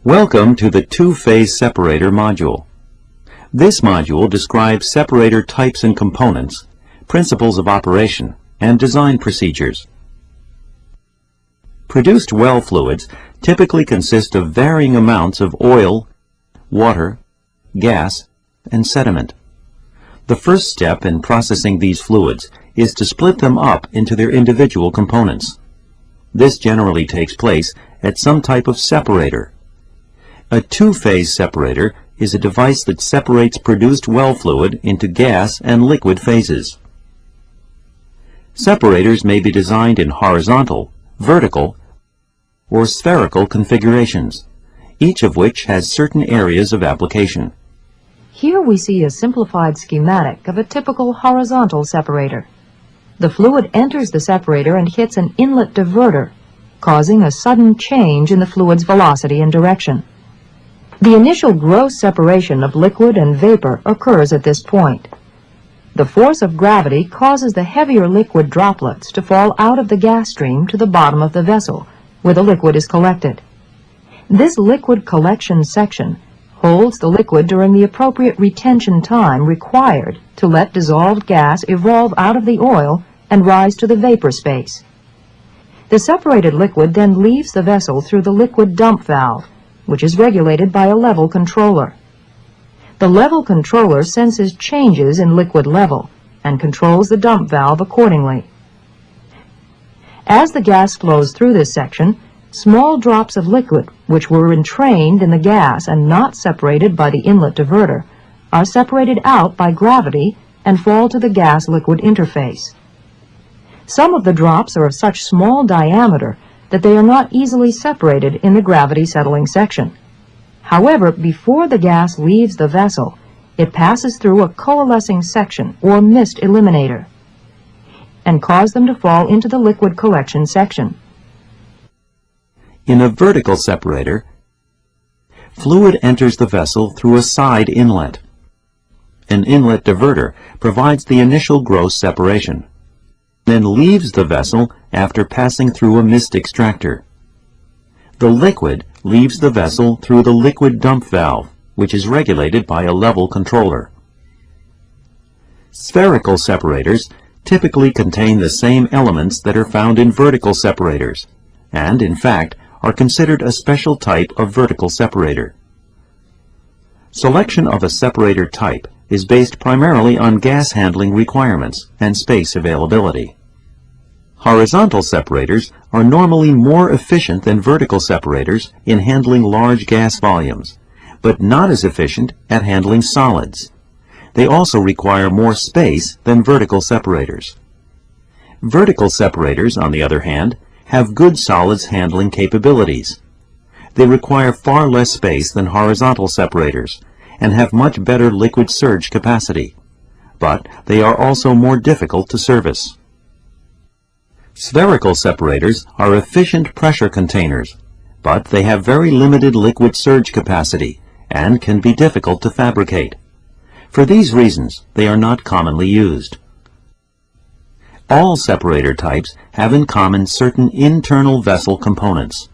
Welcome to the two-phase separator module. This module describes separator types and components, principles of operation, and design procedures. Produced well fluids typically consist of varying amounts of oil, water, gas, and sediment. The first step in processing these fluids is to split them up into their individual components. This generally takes place at some type of separator. A two-phase separator is a device that separates produced well fluid into gas and liquid phases. Separators may be designed in horizontal, vertical, or spherical configurations, each of which has certain areas of application. Here we see a simplified schematic of a typical horizontal separator. The fluid enters the separator and hits an inlet diverter, causing a sudden change in the fluid's velocity and direction. The initial gross separation of liquid and vapor occurs at this point. The force of gravity causes the heavier liquid droplets to fall out of the gas stream to the bottom of the vessel, where the liquid is collected. This liquid collection section holds the liquid during the appropriate retention time required to let dissolved gas evolve out of the oil and rise to the vapor space. The separated liquid then leaves the vessel through the liquid dump valve, which is regulated by a level controller. The level controller senses changes in liquid level and controls the dump valve accordingly. As the gas flows through this section, small drops of liquid, which were entrained in the gas and not separated by the inlet diverter, are separated out by gravity and fall to the gas-liquid interface. Some of the drops are of such small diameter that they are not easily separated in the gravity settling section. However, before the gas leaves the vessel, it passes through a coalescing section or mist eliminator and cause them to fall into the liquid collection section. In a vertical separator, fluid enters the vessel through a side inlet. An inlet diverter provides the initial gross separation, then leaves the vessel after passing through a mist extractor. The liquid leaves the vessel through the liquid dump valve, which is regulated by a level controller. Spherical separators typically contain the same elements that are found in vertical separators, and, in fact, are considered a special type of vertical separator. Selection of a separator type is based primarily on gas handling requirements and space availability. Horizontal separators are normally more efficient than vertical separators in handling large gas volumes, but not as efficient at handling solids. They also require more space than vertical separators. Vertical separators, on the other hand, have good solids handling capabilities. They require far less space than horizontal separators and have much better liquid surge capacity, but they are also more difficult to service. Spherical separators are efficient pressure containers, but they have very limited liquid surge capacity and can be difficult to fabricate. For these reasons, they are not commonly used. All separator types have in common certain internal vessel components.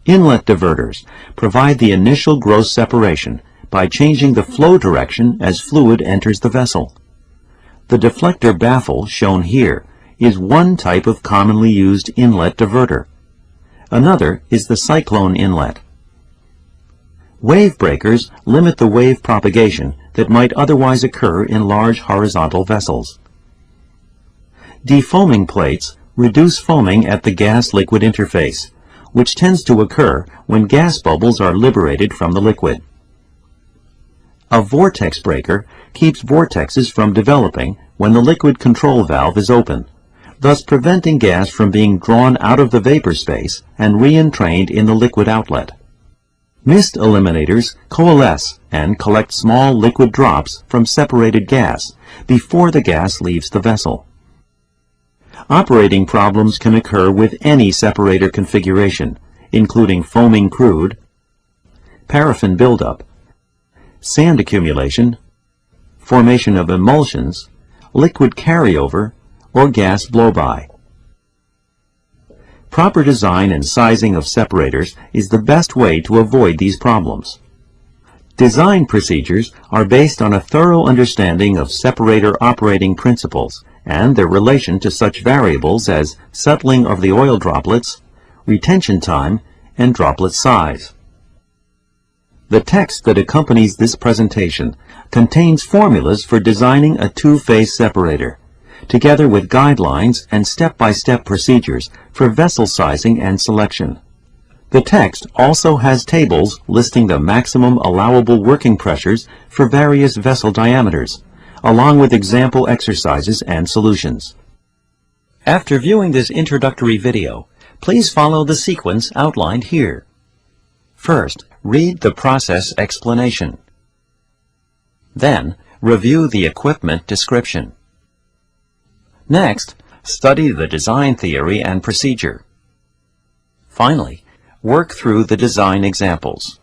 Inlet diverters provide the initial gross separation by changing the flow direction as fluid enters the vessel. The deflector baffle, shown here, is one type of commonly used inlet diverter. Another is the cyclone inlet. Wave breakers limit the wave propagation that might otherwise occur in large horizontal vessels. Defoaming plates reduce foaming at the gas-liquid interface, which tends to occur when gas bubbles are liberated from the liquid. A vortex breaker keeps vortexes from developing when the liquid control valve is open, thus preventing gas from being drawn out of the vapor space and re-entrained in the liquid outlet. Mist eliminators coalesce and collect small liquid drops from separated gas before the gas leaves the vessel. Operating problems can occur with any separator configuration, including foaming crude, paraffin buildup, sand accumulation, formation of emulsions, liquid carryover, or gas blow-by. Proper design and sizing of separators is the best way to avoid these problems. Design procedures are based on a thorough understanding of separator operating principles and their relation to such variables as settling of the oil droplets, retention time, and droplet size. The text that accompanies this presentation contains formulas for designing a two-phase separator, together with guidelines and step-by-step procedures for vessel sizing and selection. The text also has tables listing the maximum allowable working pressures for various vessel diameters, along with example exercises and solutions. After viewing this introductory video, please follow the sequence outlined here. First, read the process explanation. Then, review the equipment description. Next, study the design theory and procedure. Finally, work through the design examples.